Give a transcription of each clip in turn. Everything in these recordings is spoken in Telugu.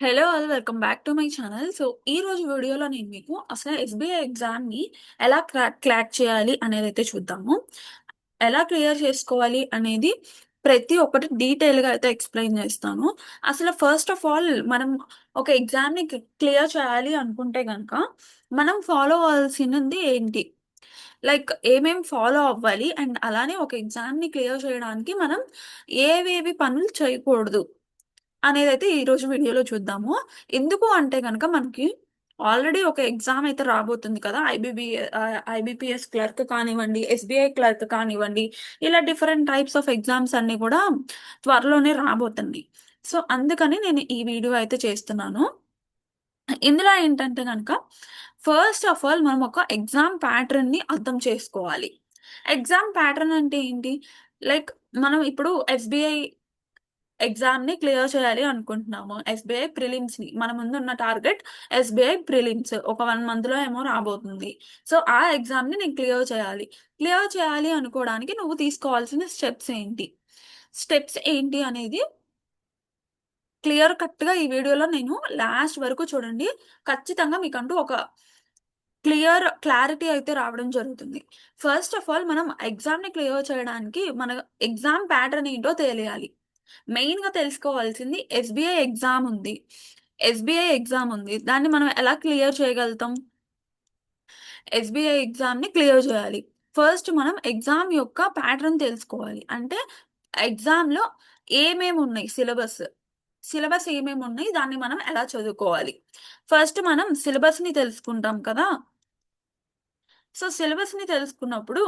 Hello all welcome back to my channel. So ఈ రోజు వీడియోలో నేను మీకు అసలు ఎస్బీఐ ఎగ్జామ్ని ఎలా క్రాక్ చేయాలి అనేది అయితే చూద్దాము. ఎలా క్లియర్ చేసుకోవాలి అనేది ప్రతి ఒక్కటి డీటెయిల్గా అయితే ఎక్స్ప్లెయిన్ చేస్తాను. అసలు ఫస్ట్ ఆఫ్ ఆల్ మనం ఒక ఎగ్జామ్ని క్లియర్ చేయాలి అనుకుంటే కనుక మనం ఫాలో అవ్వాల్సినది ఏంటి, లైక్ ఏమేం ఫాలో అవ్వాలి అండ్ అలానే ఒక ఎగ్జామ్ని క్లియర్ చేయడానికి మనం ఏవేవి పనులు చేయకూడదు అనేదైతే ఈరోజు వీడియోలో చూద్దాము. ఎందుకు అంటే గనక మనకి ఆల్రెడీ ఒక ఎగ్జామ్ అయితే రాబోతుంది కదా! ఐబీపీఎస్ క్లర్క్ కానివ్వండి, ఎస్‌బీఐ క్లర్క్ కానివ్వండి, ఇలా డిఫరెంట్ టైప్స్ ఆఫ్ ఎగ్జామ్స్ అన్నీ కూడా త్వరలోనే రాబోతున్నాయి. సో, అందుకని నేను ఈ వీడియో అయితే చేస్తున్నాను. ఇందులో ఏంటంటే గనక ఫస్ట్ ఆఫ్ ఆల్ మనం ఒక ఎగ్జామ్ ప్యాటర్న్‌ని అర్థం చేసుకోవాలి. ఎగ్జామ్ ప్యాటర్న్ అంటే ఏంటి? లైక్ మనం ఇప్పుడు ఎస్‌బీఐ ఎగ్జామ్‌ని క్లియర్ చేయాలి అనుకుంటున్నాము. ఎస్‌బీఐ ప్రిలిమ్స్‌ని. మన ముందున్న టార్గెట్ ఎస్‌బీఐ ప్రిలిమ్స్. ఒక 1 మంత్‌లో ఏమో రాబోతుంది. సో, ఆ ఎగ్జామ్‌ని నేను క్లియర్ చేయాలి. క్లియర్ చేయాలి అనుకోవడానికి నువ్వు తీసుకోవాల్సిన స్టెప్స్ ఏంటి? స్టెప్స్ ఏంటి అనేది క్లియర్ కట్‌గా ఈ వీడియోలో నేను లాస్ట్ వరకు చూడండి. ఖచ్చితంగా మీకంటూ ఒక క్లారిటీ అయితే రావడం జరుగుతుంది. ఫస్ట్ ఆఫ్ ఆల్ మనం ఎగ్జామ్‌ని క్లియర్ చేయడానికి మన ఎగ్జామ్ ప్యాటర్న్ ఏంటో తెలియాలి. మెయిన్‌గా తెలుసుకోవాల్సింది ఎస్‌బీఐ ఎగ్జామ్ ఉంది. దాన్ని మనం ఎలా క్లియర్ చేయగలుగుతాం? ఎస్‌బీఐ ఎగ్జామ్‌ని క్లియర్ చేయాలి. ఫస్ట్ మనం ఎగ్జామ్ యొక్క ప్యాటర్న్ తెలుసుకోవాలి. అంటే ఎగ్జామ్‌లో ఏమేమున్నాయి సిలబస్ ఏమేమున్నాయి? దాన్ని మనం ఎలా చదువుకోవాలి? ఫస్ట్ మనం సిలబస్‌ని తెలుసుకుంటాం కదా! సో, సిలబస్‌ని తెలుసుకున్నప్పుడు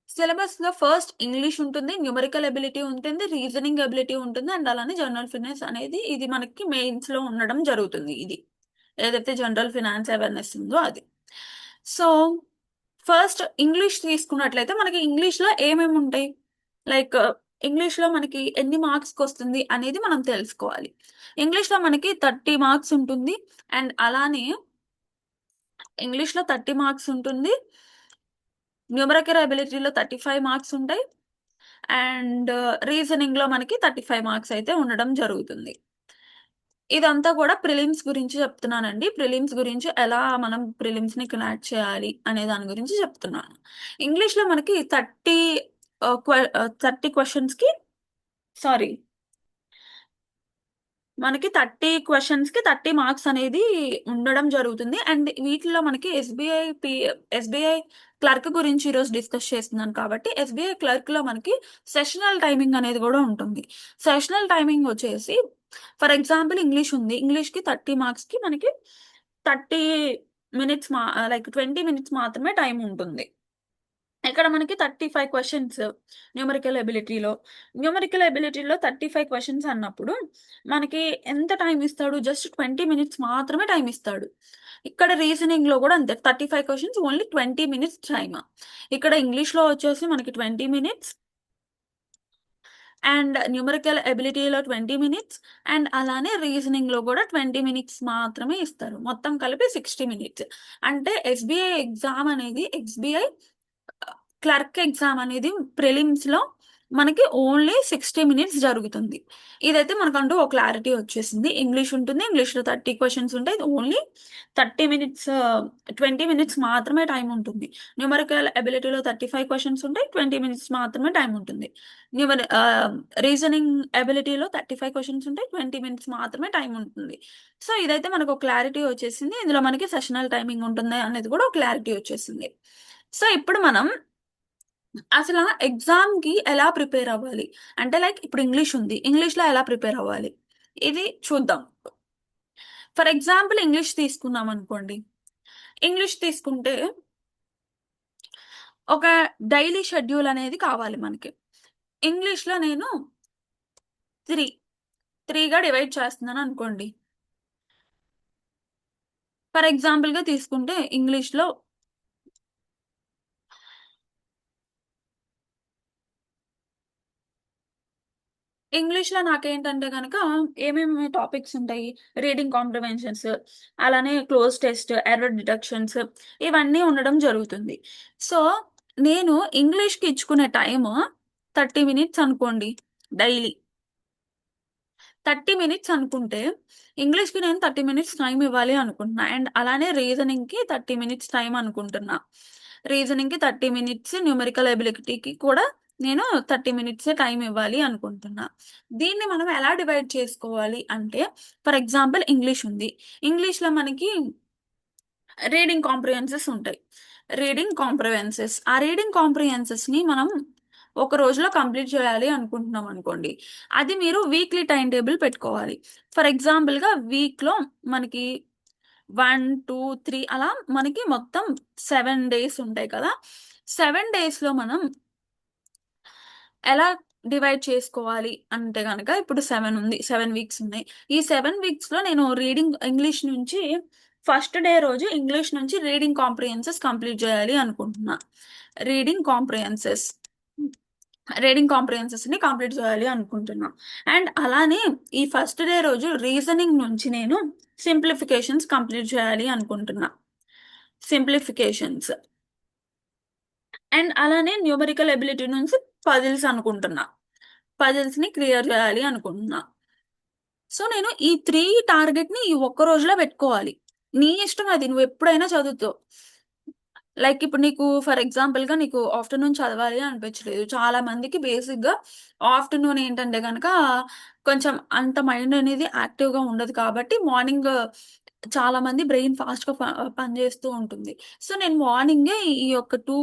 సిలబస్‌లో ఫస్ట్ ఇంగ్లీష్ ఉంటుంది, న్యూమరికల్ ఎబిలిటీ ఉంటుంది, రీజనింగ్ ఎబిలిటీ ఉంటుంది. అండ్ అలానే జనరల్ ఫినాన్స్ అనేది ఇది మనకి మెయిన్స్‌లో ఉండడం జరుగుతుంది ఇది. ఏదైతే జనరల్ ఫినాన్స్ అవేర్‌నెస్ ఉందో అది. సో, ఫస్ట్ ఇంగ్లీష్ తీసుకున్నట్లయితే మనకి ఇంగ్లీష్‌లో ఏమేముంటాయి? లైక్ ఇంగ్లీష్‌లో మనకి ఎన్ని మార్క్స్‌కొస్తుంది అనేది మనం తెలుసుకోవాలి. ఇంగ్లీష్‌లో మనకి 30 మార్క్స్ ఉంటుంది. అండ్ అలానే ఇంగ్లీష్‌లో 30 మార్క్స్ ఉంటుంది. న్యూమరికల్ ఎబిలిటీలో 35 మార్క్స్ ఉంటాయి. అండ్ రీజనింగ్‌లో మనకి 35 మార్క్స్ అయితే ఉండడం జరుగుతుంది. ఇదంతా కూడా ప్రిలిమ్స్ గురించి చెప్తున్నానండి. ప్రిలిమ్స్ గురించి ఎలా మనం ప్రిలిమ్స్‌ని క్రాక్ చేయాలి అనే దాని గురించి చెప్తున్నాను. ఇంగ్లీష్‌లో మనకి 30 క్వెషన్స్‌కి సారీ మనకి 30 క్వెషన్స్‌కి 30 మార్క్స్ అనేది ఉండడం జరుగుతుంది. అండ్ వీటిలో మనకి ఎస్‌బీఐ క్లర్క్ గురించి ఈరోజు డిస్కస్ చేస్తున్నాను కాబట్టి, ఎస్‌బీఐ క్లర్క్‌లో మనకి సెషనల్ టైమింగ్ అనేది గూడా ఉంటుంది. సెషనల్ టైమింగ్ వచ్చేసి ఫర్ ఎగ్జాంపుల్ ఇంగ్లీష్ ఉంది. ఇంగ్లీష్‌కి 30 మార్క్స్‌కి మనకి 30 మినిట్స్ లైక్ 20 మినిట్స్ మాత్రమే టైమ్ ఉంటుంది. ఇక్కడ మనకి 35 క్వెషన్స్ న్యూమరికల్ ఎబిలిటీలో 35 క్వెషన్స్ అన్నప్పుడు మనకి ఎంత టైమ్ ఇస్తాడు? జస్ట్ 20 మినిట్స్ మాత్రమే టైమ్ ఇస్తాడు. ఇక్కడ రీజనింగ్‌లో గూడా అంతే. 35 క్వెషన్స్ ఓన్లీ 20 మినిట్స్ టైమ్. ఇక్కడ ఇంగ్లీష్‌లో వచ్చేసి మనకి 20 మినిట్స్ అండ్ న్యూమరికల్ ఎబిలిటీలో 20 మినిట్స్ అండ్ అలానే రీజనింగ్‌లో గూడా 20 మినిట్స్ మాత్రమే ఇస్తారు. మొత్తం కలిపి 60 మినిట్స్. అంటే ఎస్‌బీఐ క్లర్క్ ఎగ్జామ్ అనేది ప్రిలిమ్స్‌లో మనకి ఓన్లీ 60 మినిట్స్ జరుగుతుంది. ఇదైతే మనకంటూ ఒక క్లారిటీ వచ్చేసింది. ఇంగ్లీష్ ఉంటుంది. ఇంగ్లీష్‌లో 30 క్వెషన్స్ ఉంటాయి. ఇది ఓన్లీ 30 మినిట్స్ 20 మినిట్స్ మాత్రమే టైమ్ ఉంటుంది. న్యూమరికల్ ఎబిలిటీలో 35 క్వెషన్స్ ఉంటాయి. 20 మినిట్స్ మాత్రమే టైమ్ ఉంటుంది. న్యూమరి ఆహ్, రీజనింగ్ ఎబిలిటీలో 35 క్వెషన్స్ ఉంటాయి. 20 మినిట్స్ మాత్రమే టైమ్ ఉంటుంది. సో, ఇదైతే మనకు ఒక క్లారిటీ వచ్చేసింది. ఇందులో మనకి సెషనల్ టైమింగ్ ఉంటుంది అనేది కూడా ఒక క్లారిటీ వచ్చేసింది. సో, ఇప్పుడు మనం అసలా ఎగ్జామ్‌కి ఎలా ప్రిపేర్ అవ్వాలి? అంటే లైక్ ఇప్పుడు ఇంగ్లీష్ ఉంది. ఇంగ్లీష్‌లో ఎలా ప్రిపేర్ అవ్వాలి? ఇది చూద్దాం. ఫర్ ఎగ్జాంపుల్ ఇంగ్లీష్ తీసుకున్నామనుకోండి. ఇంగ్లీష్ తీసుకుంటే ఒక డైలీ షెడ్యూల్ అనేది కావాలి మనకి. ఇంగ్లీష్‌లో నేను 3గా డివైడ్ చేస్తున్నాననుకోండి. ఫర్ ఎగ్జాంపుల్‌గా తీసుకుంటే ఇంగ్లీష్‌లో నాకేంటంటే గనక ఏమేమి టాపిక్స్ ఉంటాయి? రీడింగ్ కాంప్రిహెన్షన్స్, అలానే క్లోజ్ టెస్ట్, ఎర్రర్ డిటెక్షన్స్ ఇవన్నీ ఉండడం జరుగుతుంది. సో, నేను ఇంగ్లీష్‌కి ఇచ్చుకునే టైము 30 మినిట్స్ అనుకోండి డైలీ. 30 మినిట్స్ అనుకుంటే, ఇంగ్లీష్‌కి నేను 30 మినిట్స్ టైమ్ ఇవ్వాలి అనుకుంటున్నా. అండ్ అలానే రీజనింగ్‌కి 30 మినిట్స్ టైమ్ అనుకుంటున్నా. రీజనింగ్‌కి 30 మినిట్స్, న్యూమెరికల్ ఎబిలిటీకి కూడా నేను 30 మినిట్సే టైమ్ ఇవ్వాలి అనుకుంటున్నా. దీన్ని మనం ఎలా డివైడ్ చేసుకోవాలి అంటే, ఫర్ ఎగ్జాంపుల్ ఇంగ్లీష్ ఉంది. ఇంగ్లీష్‌లో మనకి రీడింగ్ కాంప్రిహెన్సెస్ ఉంటాయి. రీడింగ్ కాంప్రిహెన్సెస్. ఆ రీడింగ్ కాంప్రిహెన్సెస్‌ని మనం ఒక రోజులో కంప్లీట్ చేయాలి అనుకుంటున్నాం అనుకోండి. అది మీరు వీక్లీ టైమ్ టేబుల్ పెట్టుకోవాలి. ఫర్ ఎగ్జాంపుల్‌గా వీక్‌లో మనకి 1, 2, 3 అలా మనకి మొత్తం 7 డేస్ ఉంటాయి కదా! 7 డేస్‌లో మనం ఎలా డివైడ్ చేసుకోవాలి అంటే గనక ఇప్పుడు 7 ఉంది. 7 వీక్స్ ఉన్నాయి. ఈ 7 వీక్స్‌లో నేను రీడింగ్ ఇంగ్లీష్ నుంచి ఫస్ట్ డే రోజు ఇంగ్లీష్ నుంచి రీడింగ్ కాంప్రిహెన్సెస్ కంప్లీట్ చేయాలి అనుకుంటున్నా. రీడింగ్ కాంప్రిహెన్సెస్. రీడింగ్ కాంప్రిహెన్సెస్‌ని కంప్లీట్ చేయాలి అనుకుంటున్నా. అండ్ అలానే ఈ ఫస్ట్ డే రోజు రీజనింగ్ నుంచి నేను సింప్లిఫికేషన్స్ కంప్లీట్ చేయాలి అనుకుంటున్నా. సింప్లిఫికేషన్స్. అండ్ అలానే న్యూమెరికల్ ఎబిలిటీ నుంచి పజిల్స్ అనుకుంటున్నా. పజిల్స్‌ని క్లియర్ చేయాలి అనుకుంటున్నా. సో, నేను ఈ 3 టార్గెట్‌ని ఈ ఒక్క రోజులో పెట్టుకోవాలి. నీ ఇష్టం అది. నువ్వెప్పుడైనా చదువుతావు. లైక్ ఇప్పుడు నీకు ఫర్ ఎగ్జాంపుల్‌గా నీకు ఆఫ్టర్‌నూన్ చదవాలి అనిపించలేదు. చాలా మందికి బేసిక్‌గా ఆఫ్టర్‌నూన్ ఏంటంటే గనక కొంచెం అంత మైండ్ అనేది యాక్టివ్‌గా ఉండదు కాబట్టి మార్నింగ్ చాలా మంది బ్రెయిన్ ఫాస్ట్‌గా పనిచేస్తూ ఉంటుంది. సో, నేను మార్నింగే ఈ యొక్క 2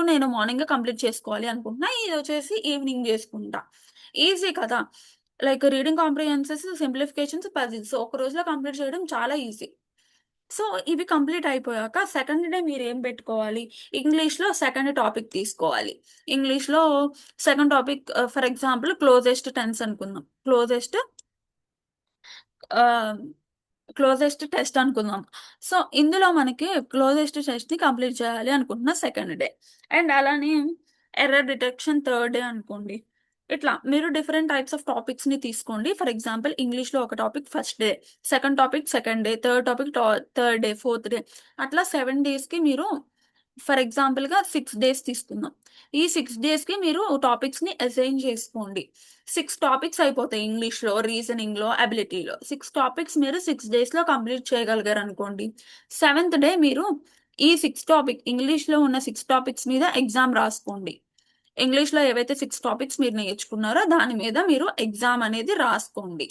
నేను మార్నింగే కంప్లీట్ చేసుకోవాలి అనుకుంటున్నా. ఇదొచ్చేసి ఈవినింగ్ చేసుకుంటా. ఈజీ కదా! Like reading comprehensions, simplifications, puzzles ఒక రోజులో కంప్లీట్ చేయడం చాలా ఈజీ. సో, ఇవి కంప్లీట్ అయిపోయాక సెకండ్ డే మీరేం పెట్టుకోవాలి, ఇంగ్లీష్‌లో సెకండ్ టాపిక్ తీసుకోవాలి. ఇంగ్లీష్‌లో second topic for example closest tense అనుకుందాం. ఆహ్, క్లోజెస్ట్ టెస్ట్ అనుకుందాం. సో, ఇందులో మనకి క్లోజెస్ట్ టెస్ట్‌ని కంప్లీట్ చేయాలి అనుకుంటున్న సెకండ్ డే. అండ్ అలానే ఎర్రర్ డిటెక్షన్ థర్డ్ డే అనుకోండి. ఇట్లా మీరు డిఫరెంట్ టైప్స్ ఆఫ్ టాపిక్స్‌ని తీసుకోండి. ఫర్ ఎగ్జాంపుల్ ఇంగ్లీష్‌లో ఒక topic first day, second topic second day, third topic third day, fourth day అట్లా 7 డేస్‌కి మీరు ఫర్ ఎగ్జాంపుల్‌గా 6 డేస్ తీసుకుందాం. ఈ 6 డేస్‌కి మీరు టాపిక్స్‌ని అసైన్ చేసుకోండి. 6 టాపిక్స్ అయిపోతాయి ఇంగ్లీష్‌లో, రీజనింగ్‌లో, అబిలిటీలో. 6 టాపిక్స్ మీరు 6 డేస్‌లో కంప్లీట్ చేయగలిగారనుకోండి. సెవెంత్ డే మీరు ఈ 6 టాపిక్ ఇంగ్లీష్‌లో ఉన్న 6 టాపిక్స్ మీద ఎగ్జామ్ రాసుకోండి. ఇంగ్లీష్‌లో ఏవైతే 6 టాపిక్స్ మీరు నేర్చుకున్నారో దాని మీద మీరు ఎగ్జామ్ అనేది రాసుకోండి.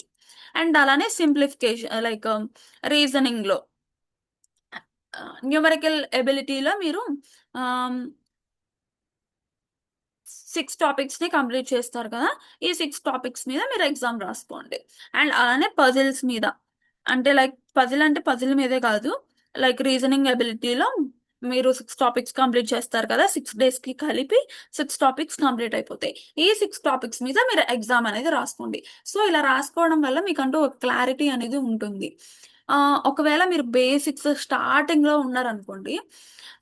అండ్ అలానే సింప్లిఫికేషన్ లైక్ రీజనింగ్‌లో న్యూమరికల్ ఎబిలిటీలో మీరు ఆహ్ 6 టాపిక్స్‌ని కంప్లీట్ చేస్తారు కదా! ఈ 6 టాపిక్స్ మీద మీరు ఎగ్జామ్ రాసుకోండి. అండ్ అలానే పజిల్స్ మీద. అంటే లైక్ పజిల్ అంటే పజిల్ మీదే కాదు. లైక్ రీజనింగ్ ఎబిలిటీలో మీరు 6 టాపిక్స్ కంప్లీట్ చేస్తారు కదా! 6 డేస్‌కి కలిపి 6 టాపిక్స్ కంప్లీట్ అయిపోతాయి. ఈ 6 టాపిక్స్ మీద మీరు ఎగ్జామ్ అనేది రాసుకోండి. సో, ఇలా రాసుకోవడం వల్ల మీకంటూ ఒక క్లారిటీ అనేది ఉంటుంది. ఒకవేళ మీరు బేసిక్స్ స్టార్టింగ్‌లో ఉన్నారనుకోండి.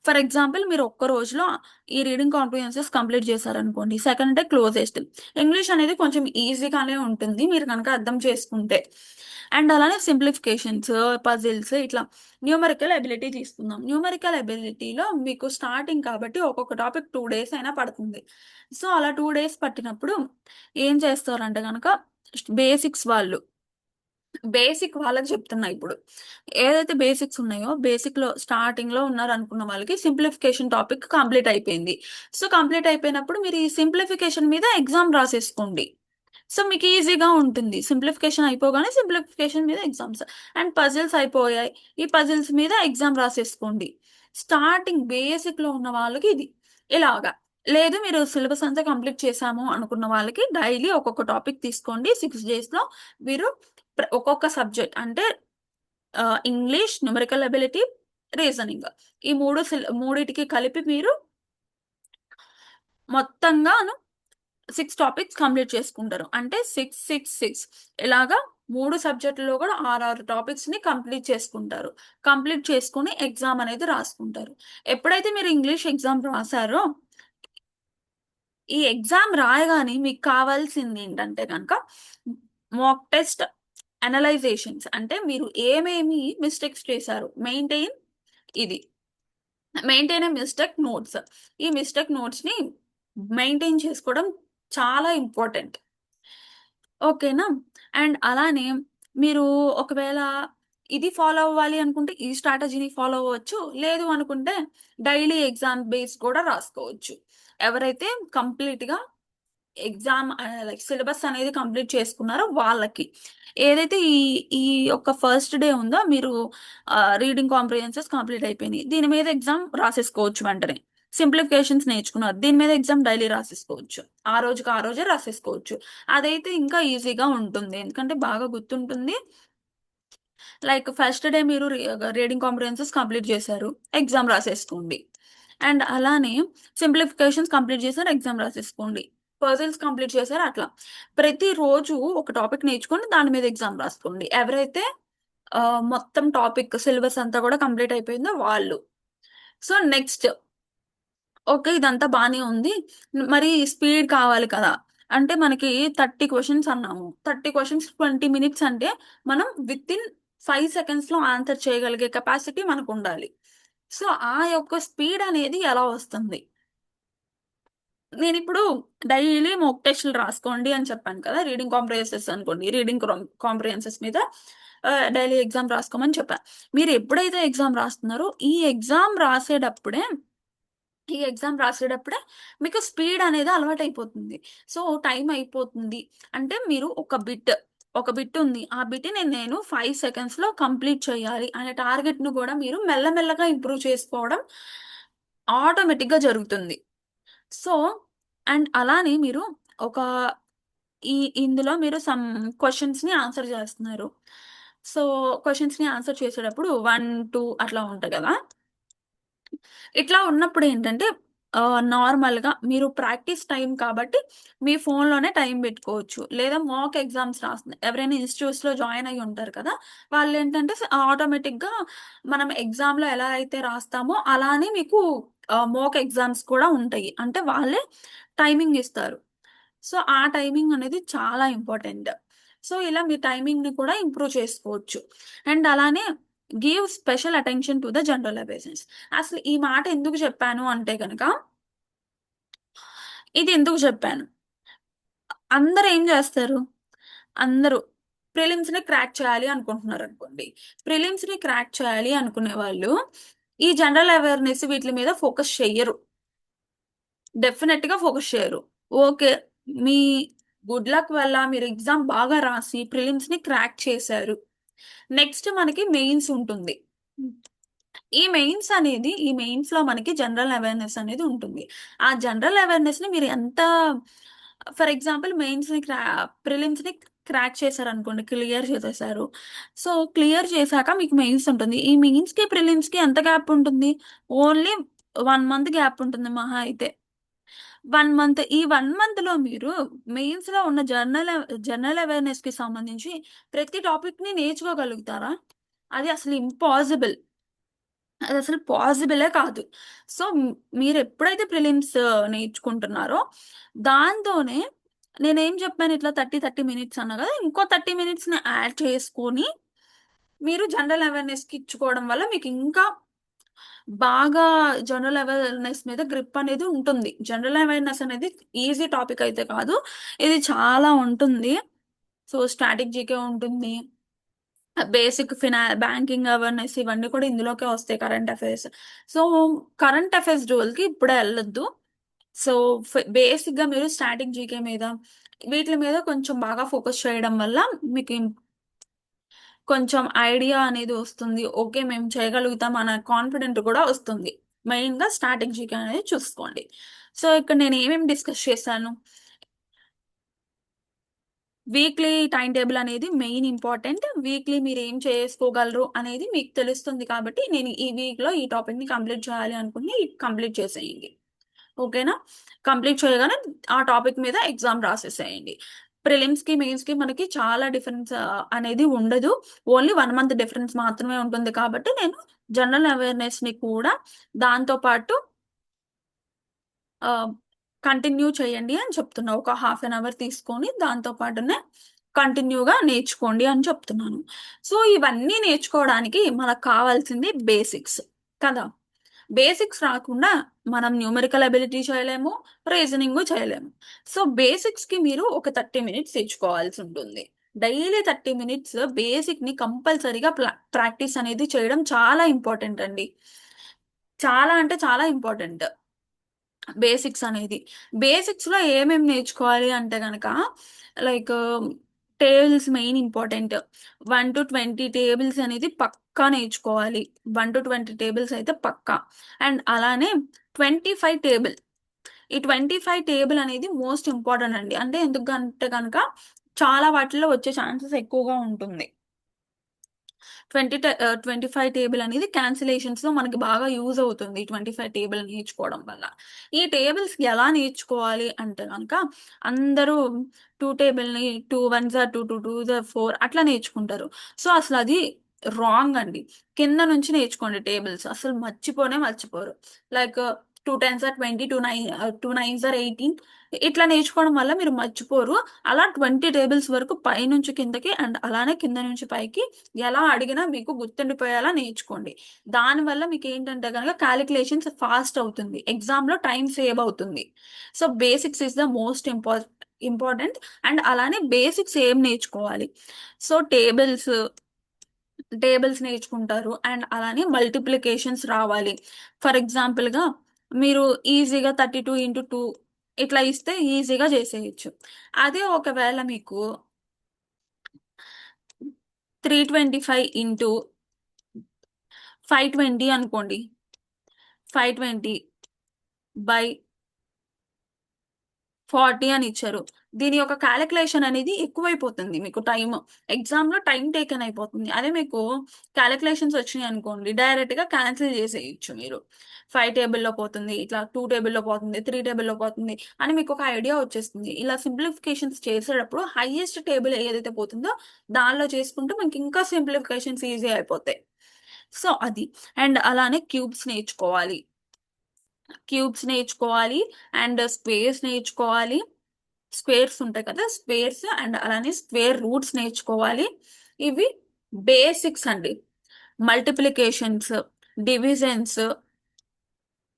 ఫర్ ఎగ్జాంపుల్ మీరు ఒక్క రోజులో ఈ రీడింగ్ కాంప్రిహెన్సెస్ కంప్లీట్ చేశారనుకోండి. Second day closest. ఇంగ్లీష్ అనేది కొంచెం ఈజీగానే ఉంటుంది. మీరు గనక అర్థం చేసుకుంటే. అండ్ అలానే సింప్లిఫికేషన్స్, పజిల్స్ ఇట్లా న్యూమరికల్ ఎబిలిటీ తీసుకుందాం. న్యూమరికల్ ఎబిలిటీలో మీకు స్టార్టింగ్ కాబట్టి ఒక్కొక్క టాపిక్ 2 డేస్ అయినా పడుతుంది. సో, అలా 2 డేస్ పట్టినప్పుడు ఏం చేస్తారంటే గనక బేసిక్స్ వాళ్ళు బేసిక్ వాళ్ళకి చెప్తున్నా ఇప్పుడు. ఏదైతే బేసిక్స్ ఉన్నాయో, బేసిక్‌లో స్టార్టింగ్‌లో ఉన్నారనుకున్న వాళ్ళకి సింప్లిఫికేషన్ టాపిక్ కంప్లీట్ అయిపోయింది. సో, కంప్లీట్ అయిపోయినప్పుడు మీరు ఈ సింప్లిఫికేషన్ మీద ఎగ్జామ్ రాసేసుకోండి. సో, మీకు ఈజీగా ఉంటుంది. సింప్లిఫికేషన్ అయిపోగానే సింప్లిఫికేషన్ మీద ఎగ్జామ్స్. అండ్ పజిల్స్ అయిపోయాయి. ఈ పజిల్స్ మీద ఎగ్జామ్ రాసేసుకోండి. స్టార్టింగ్ బేసిక్‌లో ఉన్న వాళ్ళకి ఇది. ఇలాగా. లేదు మీరు సిలబస్ అంతా కంప్లీట్ చేశాము అనుకున్న వాళ్ళకి డైలీ ఒక్కొక్క టాపిక్ తీసుకోండి. 6 డేస్‌లో మీరు ఒక్కొక్క సబ్జెక్ట్ అంటే ఇంగ్లీష్, న్యూమరికల్ ఎబిలిటీ, రీజనింగ్. ఈ 3 మూడిటికి కలిపి మీరు మొత్తంగాను 6 టాపిక్స్ కంప్లీట్ చేసుకుంటారు. అంటే 6, 6, 6 ఇలాగా 3 సబ్జెక్టుల్లో కూడా 6, 6 టాపిక్స్‌ని కంప్లీట్ చేసుకుంటారు. కంప్లీట్ చేసుకొని ఎగ్జామ్ అనేది రాసుకుంటారు. ఎప్పుడైతే మీరు ఇంగ్లీష్ ఎగ్జామ్ రాసారో, ఈ ఎగ్జామ్ రాయగానే మీకు కావాల్సిందేంటంటే గనక మాక్ టెస్ట్ అనలైజేషన్స్ అంటే మీరు ఏమేమి మిస్టేక్స్ చేశారు. ఇది. Maintain a mistake notes. ఈ మిస్టేక్ నోట్స్‌ని మెయింటైన్ చేసుకోవడం చాలా ఇంపార్టెంట్. ఓకేనా? అండ్ అలానే మీరు ఒకవేళ ఇది ఫాలో అవ్వాలి అనుకుంటే ఈ స్ట్రాటజీని ఫాలో అవ్వచ్చు. లేదు అనుకుంటే డైలీ ఎగ్జామ్ బేస్ కూడా రాసుకోవచ్చు. ఎవరైతే కంప్లీట్‌గా లైక్ సిలబస్ అనేది కంప్లీట్ చేసుకున్నారో వాళ్ళకి. ఏదైతే ఈ ఈ యొక్క ఫస్ట్ డే ఉందో మీరు రీడింగ్ కాంప్రిహెన్సెస్ కంప్లీట్ అయిపోయినాయి. దీని మీద ఎగ్జామ్ రాసేసుకోవచ్చు వెంటనే. సింప్లిఫికేషన్స్ నేర్చుకున్నారు. దీని మీద ఎగ్జామ్ డైలీ రాసేసుకోవచ్చు. ఆ రోజుకి ఆ రోజే రాసేసుకోవచ్చు. అదైతే ఇంకా ఈజీగా ఉంటుంది. ఎందుకంటే బాగా గుర్తుంటుంది. లైక్ ఫస్ట్ డే మీరు రీడింగ్ కాంప్రిహెన్సెస్ కంప్లీట్ చేశారు. ఎగ్జామ్ రాసేసుకోండి. అండ్ అలానే సింప్లిఫికేషన్స్ కంప్లీట్ చేశారు. ఎగ్జామ్ రాసేసుకోండి. పజిల్స్ కంప్లీట్ చేశారు అట్లా. ప్రతిరోజు ఒక టాపిక్ నేర్చుకొని దాని మీద ఎగ్జామ్ రాసుకోండి. ఎవరైతే మొత్తం టాపిక్ సిలబస్ అంతా కూడా కంప్లీట్ అయిపోయిందో వాళ్ళు. So next okay. ఇదంతా బానే ఉంది. మరి స్పీడ్ కావాలి కదా! అంటే మనకి 30 క్వెషన్స్ అన్నాము. 30 క్వెషన్స్ 20 మినిట్స్ అంటే మనం వితిన్ 5 సెకండ్స్‌లో ఆన్సర్ చేయగలిగే కెపాసిటీ మనకుండాలి. సో, ఆ యొక్క స్పీడ్ అనేది ఎలా వస్తుంది? నేనిప్పుడు డైలీ మాక్ టెస్ట్‌లు రాసుకోండి అని చెప్పాను కదా! రీడింగ్ కాంప్రిహెన్సెస్ అనుకోండి. రీడింగ్ కాంప్రిహెన్సెస్ మీద డైలీ ఎగ్జామ్ రాసుకోమని చెప్పా. మీరు ఎప్పుడైతే ఎగ్జామ్ రాస్తున్నారో ఈ ఎగ్జామ్ రాసేటప్పుడే మీకు స్పీడ్ అనేది అలవాటయిపోతుంది. సో, టైం అయిపోతుంది. అంటే మీరు ఒక బిట్ ఉంది. ఆ బిట్‌ని నేను 5 సెకండ్స్‌లో కంప్లీట్ చేయాలి అనే టార్గెట్‌ని గూడా మీరు మెల్లమెల్లగా ఇంప్రూవ్ చేసుకోవడం ఆటోమేటిక్‌గా జరుగుతుంది. సో, అండ్ అలానే మీరు ఒక ఇందులో మీరు సమ్ క్వెషన్స్‌ని ఆన్సర్ జేస్తున్నారు. సో, క్వెషన్స్‌ని ఆన్సర్ చేసేటప్పుడు 1, 2 అట్లా ఉంటాయి గదా! ఇట్లా ఉన్నప్పుడేంటంటే నార్మల్‌గా మీరు ప్రాక్టీస్ టైమ్ కాబట్టి మీ ఫోన్‌లోనే టైం బెట్టుకోవచ్చు. లేదా మాక్ ఎగ్జామ్స్ ఎవరైనా ఇన్‌స్టిట్యూట్స్‌లో జాయిన్ అయ్యి ఉంటారు కదా! వాళ్ళేంటంటే ఆటోమేటిక్‌గా మనం ఎగ్జామ్‌లో ఎలా అయితే రాస్తామో అలానే మీకు మాక్ ఎగ్జామ్స్ కూడా ఉంటాయి. అంటే వాళ్ళే టైమింగ్ ఇస్తారు. సో, ఆ టైమింగ్ అనేది చాలా ఇంపార్టెంట్. సో, ఇలా మీ టైమింగ్‌ని కూడా ఇంప్రూవ్ చేసుకోవచ్చు. అండ్ అలానే give special attention to the general awareness. అసలు ఈ మాట ఎందుకు చెప్పాను అంటే గనక, ఇది ఎందుకు చెప్పాను? అందరూ ఏం జేస్తారు? అందరూ ప్రిలిమ్స్‌ని క్రాక్ చేయాలి అనుకుంటున్నారనుకోండి. ప్రిలిమ్స్‌ని క్రాక్ చేయాలి అనుకునే వాళ్ళు ఈ జనరల్ అవేర్‌నెస్ వీట్లి మీద ఫోకస్ చెయ్యరు. డెఫినెట్‌గా ఫోకస్ చేయరు. ఓకే. మీ గుడ్ లక్ వల్ల మీరు ఎగ్జామ్ బాగా రాసి ప్రిలిమ్స్‌ని క్రాక్ చేశారు. నెక్స్ట్ మనకి మెయిన్స్ ఉంటుంది. ఈ మెయిన్స్‌లో మనకి జనరల్ అవేర్‌నెస్ అనేది ఉంటుంది. ఆ జనరల్ అవేర్‌నెస్‌ని మీరు ఎంత ఫర్ ఎగ్జాంపుల్ ప్రిలిమ్స్‌ని క్రాక్ చేశారనుకోండి. క్లియర్ చేసేసారు. సో, క్లియర్ చేశాక మీకు మెయిన్స్ ఉంటుంది. ఈ మెయిన్స్‌కి, ప్రిలిమ్స్‌కి ఎంత గ్యాప్ ఉంటుంది? ఓన్లీ 1 మంత్ గ్యాప్ ఉంటుంది మహా అయితే. 1 మంత్. ఈ 1 మంత్‌లో మీరు మెయిన్స్‌లో ఉన్న జనరల్ అవేర్‌నెస్‌కి సంబంధించి ప్రతి టాపిక్‌ని నేర్చుకోగలుగుతారా? అది అసలు ఇంపాసిబుల్. అదసలు పాసిబులే కాదు. సో, మీరెప్పుడైతే ప్రిలిమ్స్ నేర్చుకుంటున్నారో, దాంతోనే నేనేం చెప్పాను ఇట్లా 30 మినిట్స్ అన్నా గదా! ఇంకో 30 మినిట్స్‌ని యాడ్ చేసుకొని, మీరు జనరల్ అవేర్‌నెస్‌కి ఇచ్చుకోవడం వల్ల మీకింకా బాగా జనరల్ అవేర్‌నెస్ మీద గ్రిప్ అనేది ఉంటుంది. జనరల్ అవేర్‌నెస్ అనేది ఈజీ టాపిక్ అయితే కాదు. ఇది చాలా ఉంటుంది. సో, స్టాటిక్ జీకే ఉంటుంది. బ్యాంకింగ్ అవేర్‌నెస్ ఇవన్నీ కూడా ఇందులోకే వస్తాయి current affairs. So, current affairs జోలికి ఇప్పుడే ఎళ్ళొద్దు. సో, బేసిక్‌గా మీరు స్టాటిక్ జీకే మీద వీట్లి మీద కొంచెం బాగా ఫోకస్ చేయడం వల్ల మీకు కొంచెం ఐడియా అనేది వస్తుంది. ఓకే. మేము చేయగలుగుతాం అన్న కాన్ఫిడెంట్ కూడా వస్తుంది. మెయిన్‌గా స్టాటిక్ జీకే అనేది చూసుకోండి. సో, ఇక్కడ నేను ఏమేమి డిస్కస్ చేశాను? వీక్లీ టైమ్ టేబుల్ అనేది మెయిన్ ఇంపార్టెంట్. వీక్లీ మీరేం చేసుకోగలరు అనేది మీకు తెలుస్తుంది కాబట్టి, నేను ఈ వీక్‌లో ఈ టాపిక్‌ని కంప్లీట్ చేయాలి అనుకుని కంప్లీట్ చేసేయండి. ఓకేనా? కంప్లీట్ చేయగానే ఆ టాపిక్ మీద ఎగ్జామ్ రాసేసేయండి. ప్రిలిమ్స్‌కి, మెయిన్స్‌కి మనకి చాలా డిఫరెన్స్ అనేది ఉండదు. ఓన్లీ 1 మంత్ డిఫరెన్స్ మాత్రమే ఉంటుంది కాబట్టి, నేను జనరల్ అవేర్‌నెస్‌ని కూడా దాంతో పాటు ఆహ్, కంటిన్యూ చేయండి అని చెప్తున్నా. ఒక హాఫ్ ఎన్ అవర్ తీసుకొని దాంతో పాటునే కంటిన్యూగా నేర్చుకోండి అని చెప్తున్నాను. సో, ఇవన్నీ నేర్చుకోవడానికి మనకు కావాల్సింది బేసిక్స్ కదా! బేసిక్స్ రాకుండా మనం న్యూమరికల్ అబిలిటీ చేయలేము, రీజనింగ్ చేయలేము. సో బేసిక్స్ కి మీరు ఒక 30 minutes ఇచ్చుకోవాల్సి ఉంటుంది. డైలీ 30 minutes బేసిక్ ని కంపల్సరీగా ప్రాక్టీస్ అనేది చేయడం చాలా ఇంపార్టెంట్ అండి. చాలా అంటే చాలా ఇంపార్టెంట్ బేసిక్స్ అనేది. బేసిక్స్ లో ఏమేమి నేర్చుకోవాలి అంటే గనక, like tables main important. 1 to 20 tables అనేది పక్కా నేర్చుకోవాలి. 1 to 20 టేబుల్స్ అయితే పక్కా. అండ్ అలానే 25 టేబుల్. ఈ 25 టేబుల్ అనేది మోస్ట్ ఇంపార్టెంట్ అండి. అంటే ఎందుకంటే కనుక చాలా వాటిల్లో వచ్చే ఛాన్సెస్ ఎక్కువగా ఉంటుంది. 25 టేబుల్ అనేది క్యాన్సిలేషన్స్ లో మనకి బాగా యూజ్ అవుతుంది. 25 టేబుల్ నేర్చుకోవడం వల్ల. ఈ టేబుల్స్ ఎలా నేర్చుకోవాలి అంటే కనుక, అందరూ 2 టేబుల్ని 2 1s 2 2 2s 4 అట్లా నేర్చుకుంటారు. సో అసలు అది రాంగ్ అండి. కింద నుంచి నేర్చుకోండి టేబుల్స్, అసలు మర్చిపోరు. లైక్ 2 10s 20, 2 9s 18 ఇట్లా నేర్చుకోవడం వల్ల మీరు మర్చిపోరు. అలా 20 టేబుల్స్ వరకు పై నుంచి కిందకి అండ్ అలానే కింద నుంచి పైకి ఎలా అడిగినా మీకు గుర్తుండిపోయేలా నేర్చుకోండి. దానివల్ల మీకు ఏంటంటే కనుక క్యాలిక్యులేషన్స్ ఫాస్ట్ అవుతుంది, ఎగ్జామ్ లో టైం సేవ్ అవుతుంది. So basics is the most important. And అలానే బేసిక్స్ ఏం నేర్చుకోవాలి. సో టేబుల్స్ నేర్చుకుంటారు అండ్ అలానే మల్టిప్లికేషన్స్ రావాలి. ఫర్ ఎగ్జాంపుల్గా మీరు ఈజీగా 32 into 2 ఇట్లా ఇస్తే ఈజీగా చేసేయచ్చు. అదే ఒకవేళ మీకు 325 into 520 అనుకోండి. 520/40 అని ఇచ్చారు. దీని యొక్క క్యాలిక్యులేషన్ అనేది ఎక్కువైపోతుంది. మీకు టైం, ఎగ్జామ్ లో టైం టేకెన్ అయిపోతుంది. అదే మీకు క్యాలిక్యులేషన్స్ వచ్చినాయి అనుకోండి, డైరెక్ట్ గా క్యాన్సిల్ చేసేయచ్చు మీరు. 5 టేబుల్లో పోతుంది, ఇట్లా 2 టేబుల్లో పోతుంది, 3 టేబుల్లో పోతుంది అని మీకు ఒక ఐడియా వచ్చేస్తుంది. ఇలా సింప్లిఫికేషన్స్ చేసేటప్పుడు హైయెస్ట్ టేబుల్ ఏదైతే పోతుందో దానిలో చేసుకుంటే మనకి ఇంకా సింప్లిఫికేషన్స్ ఈజీ అయిపోతాయి. సో అది. అండ్ అలానే క్యూబ్స్ నేర్చుకోవాలి అండ్ స్క్వేర్స్ నేర్చుకోవాలి. స్క్వేర్స్ ఉంటాయి కదా, స్క్వేర్స్ అండ్ అలానే స్క్వేర్ రూట్స్ నేర్చుకోవాలి. ఇవి బేసిక్స్ అండి. మల్టిప్లికేషన్స్, డివిజన్స్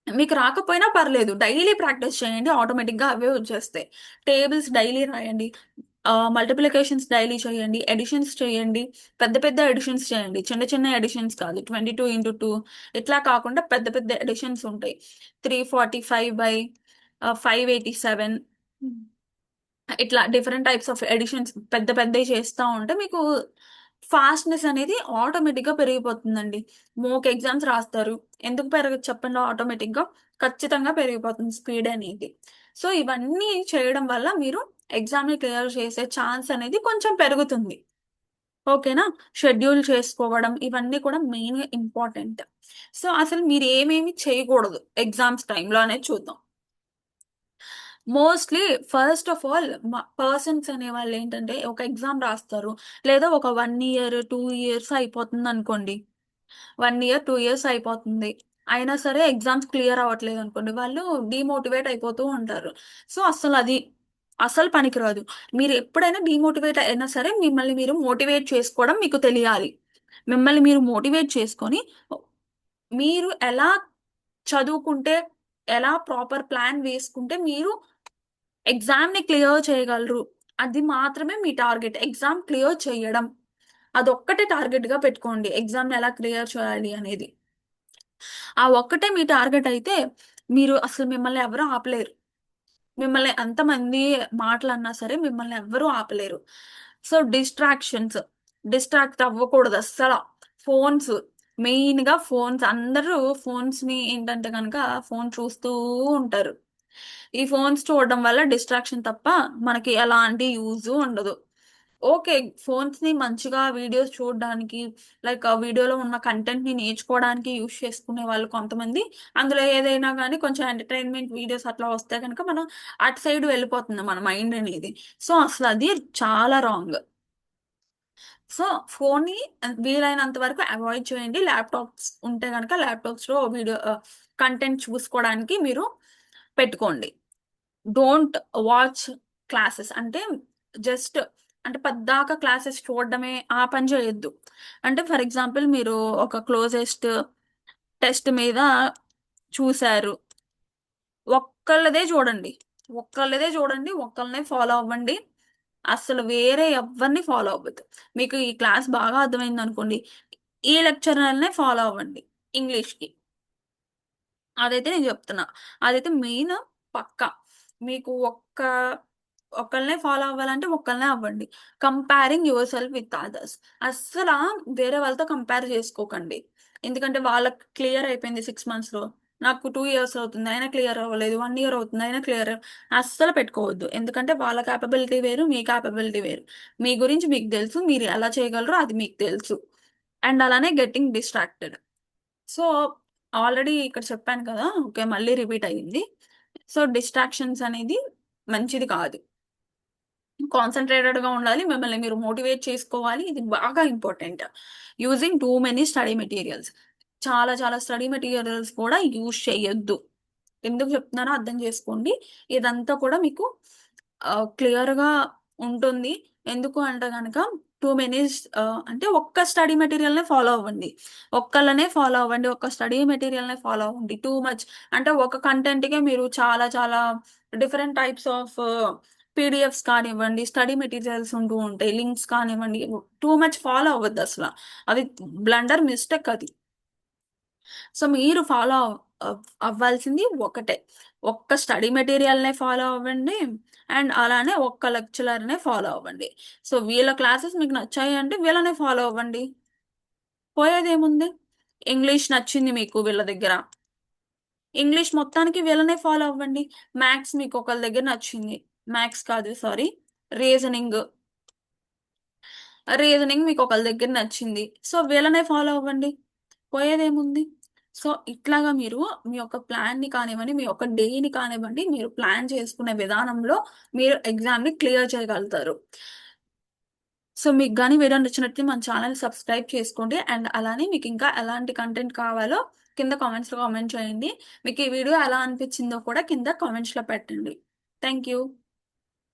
మీకు రాకపోయినా పర్లేదు, డైలీ ప్రాక్టీస్ చేయండి, ఆటోమేటిక్గా అవే వచ్చేస్తాయి. టేబుల్స్ డైలీ రాయండి, మల్టిప్లికేషన్స్ డైలీ చేయండి, ఎడిషన్స్ చేయండి. పెద్ద పెద్ద ఎడిషన్స్ చేయండి, చిన్న చిన్న ఎడిషన్స్ కాదు. 22 into 2 ఇట్లా కాకుండా పెద్ద పెద్ద ఎడిషన్స్ ఉంటాయి. 345/587 ఇట్లా డిఫరెంట్ టైప్స్ ఆఫ్ ఎడిషన్స్ పెద్ద పెద్దవి చేస్తూ ఉంటే మీకు ఫాస్ట్నెస్ అనేది ఆటోమేటిక్గా పెరిగిపోతుందండి. మోక్ ఎగ్జామ్స్ రాస్తారు, ఎందుకు పెరగదు చెప్పండి? ఆటోమేటిక్గా ఖచ్చితంగా పెరిగిపోతుంది స్పీడ్ అనేది. సో ఇవన్నీ చేయడం వల్ల మీరు ఎగ్జామ్ని క్లియర్ చేసే ఛాన్స్ అనేది కొంచెం పెరుగుతుంది. ఓకేనా? షెడ్యూల్ చేసుకోవడం ఇవన్నీ కూడా మెయిన్గా ఇంపార్టెంట్. సో అసలు మీరు ఏమేమి చేయకూడదు ఎగ్జామ్స్ టైంలో అనేది చూద్దాం. Mostly first of all persons అనే వాళ్ళు ఏంటంటే, ఒక ఎగ్జామ్ రాస్తారు, లేదా ఒక 1 year 2 years అయిపోతుంది అనుకోండి. 1 year 2 years అయిపోతుంది, అయినా సరే ఎగ్జామ్స్ క్లియర్ అవ్వట్లేదు అనుకోండి, వాళ్ళు డిమోటివేట్ అయిపోతూ ఉంటారు. సో అసలు పనికిరాదు. మీరు ఎప్పుడైనా డిమోటివేట్ అయినా సరే మిమ్మల్ని మీరు మోటివేట్ చేసుకోవడం మీకు తెలియాలి. మిమ్మల్ని మీరు మోటివేట్ చేసుకొని మీరు ఎలా చదువుకుంటే, ఎలా ప్రాపర్ ప్లాన్ వేసుకుంటే మీరు ఎగ్జామ్ని క్లియర్ చేయగలరు, అది మాత్రమే మీ టార్గెట్. ఎగ్జామ్ క్లియర్ చేయడం అదొక్కటే టార్గెట్గా పెట్టుకోండి. ఎగ్జామ్ని ఎలా క్లియర్ చేయాలి అనేది ఆ ఒక్కటే మీ టార్గెట్ అయితే మీరు అసలు మిమ్మల్ని ఎవరు ఆపలేరు. మిమ్మల్ని ఎంతమంది మాటలు అన్నా సరే మిమ్మల్ని ఎవ్వరూ ఆపలేరు. సో డిస్ట్రాక్ట్ అవ్వకూడదు అస్సలు. ఫోన్స్, మెయిన్గా ఫోన్స్, అందరూ ఫోన్స్ని ఏంటంటే కనుక ఫోన్ చూస్తూ ఉంటారు. ఈ ఫోన్స్ చూడడం వల్ల డిస్ట్రాక్షన్ తప్ప మనకి ఎలాంటి యూజ్ ఉండదు. ఓకే, ఫోన్స్ని మంచిగా వీడియోస్ చూడడానికి, లైక్ ఆ వీడియోలో ఉన్న కంటెంట్ని నేర్చుకోవడానికి యూజ్ చేసుకునే వాళ్ళు కొంతమంది. అందులో ఏదైనా కానీ కొంచెం ఎంటర్టైన్మెంట్ వీడియోస్ అట్లా వస్తే కనుక మనం అటు సైడ్ వెళ్ళిపోతుంది మన మైండ్ అనేది. సో అసలు అది చాలా రాంగ్. సో ఫోన్ని వీలైనంత వరకు అవాయిడ్ చేయండి. ల్యాప్టాప్స్ ఉంటే కనుక ల్యాప్టాప్స్లో వీడియో కంటెంట్ చూసుకోవడానికి మీరు పెట్టుకోండి. డోంట్ వాచ్ క్లాసెస్ అంటే జస్ట్ అంటే పద్దాక క్లాసెస్ చూడడమే, ఆ పని చేయొద్దు. అంటే ఫర్ ఎగ్జాంపుల్ మీరు ఒక క్లోజెస్ట్ టెస్ట్ మీద చూసారు, ఒక్కళ్ళదే చూడండి, ఒక్కళ్ళదే చూడండి, ఒక్కళ్ళనే ఫాలో అవ్వండి. అసలు వేరే ఎవరిని ఫాలో అవ్వద్దు. మీకు ఈ క్లాస్ బాగా అర్థమైంది అనుకోండి, ఈ లెక్చరర్నే ఫాలో అవ్వండి ఇంగ్లీష్కి. అదైతే నేను చెప్తున్నా. అదైతే మెయిన్ పక్కా. మీకు ఒకళ్ళనే ఫాలో అవ్వాలంటే ఒక్కళ్ళనే అవ్వండి. Comparing your self with others. అస్సల వేరే వాళ్ళతో కంపేర్ చేసుకోకండి. ఎందుకంటే వాళ్ళకి క్లియర్ అయిపోయింది 6 మంత్స్‌లో. నాకు 2 ఇయర్స్ అవుతుంది. అయినా క్లియర్ అవ్వలేదు. 1 ఇయర్ అవుతుంది. అయినా క్లియర్ అస్సలు పెట్టుకోవద్దు. ఎందుకంటే వాళ్ళ కేపబిలిటీ వేరు. మీ కేపబిలిటీ వేరు. మీ గురించి మీకు తెలుసు. మీరు ఎలా చేయగలరో అది మీకు తెలుసు. అండ్ అలానే గెట్టింగ్ డిస్ట్రాక్టెడ్. సో, ఆల్రెడీ ఇక్కడ చెప్పాను కదా! ఓకే. మళ్ళీ రిపీట్ అయింది. సో, డిస్ట్రాక్షన్స్ అనేది మంచిది కాదు. కాన్సంట్రేటెడ్‌గా ఉండాలి. మిమ్మల్ని మీరు మోటివేట్ చేసుకోవాలి. ఇది బాగా important. Using too many study materials. చాలా చాలా స్టడీ మెటీరియల్స్ కూడా యూజ్ చేయొద్దు. ఎందుకు చెప్తున్నానో అర్థం చేసుకోండి. ఇదంతా కూడా మీకు క్లియర్‌గా ఉంటుంది. ఎందుకు అంటే గనక టూ మెనీస్ అంటే ఒక్క స్టడీ మెటీరియల్‌నే ఫాలో అవ్వండి. ఒక్కళ్ళనే ఫాలో అవ్వండి. ఒక్క స్టడీ మెటీరియల్‌నే ఫాలో అవ్వండి. టూ మచ్ అంటే ఒక కంటెంట్‌కే మీరు చాలా చాలా డిఫరెంట్ టైప్స్ ఆఫ్ పీడీఎఫ్స్ కానివ్వండి, స్టడీ మెటీరియల్స్ ఉంటూ ఉంటాయి. లింక్స్ కానివ్వండి, టూ మచ్ ఫాలో అవ్వద్దసల. అది బ్లండర్ మిస్టేక్ అది. సో, మీరు ఫాలో అవ్వాల్సింది ఒకటే. ఒక్క స్టడీ మెటీరియల్‌నే ఫాలో అవ్వండి. అండ్ అలానే ఒక్క లెక్చరర్‌నే ఫాలో అవ్వండి. సో, వీళ్ళ క్లాసెస్ మీకు నచ్చాయి అంటే వీళ్ళనే ఫాలో అవ్వండి. పోయేదేముంది? ఇంగ్లీష్ నచ్చింది మీకు వీళ్ళ దగ్గర. ఇంగ్లీష్ మొత్తానికి వీళ్ళనే ఫాలో అవ్వండి. మ్యాథ్స్ మీకు ఒకళ్ళ దగ్గర నచ్చింది. మ్యాథ్స్ కాదు సారీ. రీజనింగ్. రీజనింగ్ మీకు ఒకళ్ళ దగ్గర నచ్చింది. సో, వీళ్ళనే ఫాలో అవ్వండి. పోయేదేముంది? సో, ఇట్లాగా మీరు మీ యొక్క ప్లాన్‌ని కానివ్వండి, మీ యొక్క డేని కానివ్వండి, మీరు ప్లాన్ చేసుకునే విధానంలో మీరు ఎగ్జామ్‌ని క్లియర్ చేయగలుగుతారు. సో, మీకు గాని వీడియో నచ్చినట్లయితే మన ఛానెల్ సబ్స్క్రైబ్ చేసుకోండి. అండ్ అలానే మీకింకా ఎలాంటి కంటెంట్ కావాలో కింద కామెంట్స్‌లో కామెంట్ చేయండి. మీకు ఈ వీడియో ఎలా అనిపించిందో కూడా కింద కామెంట్స్‌లో పెట్టండి. Thank you.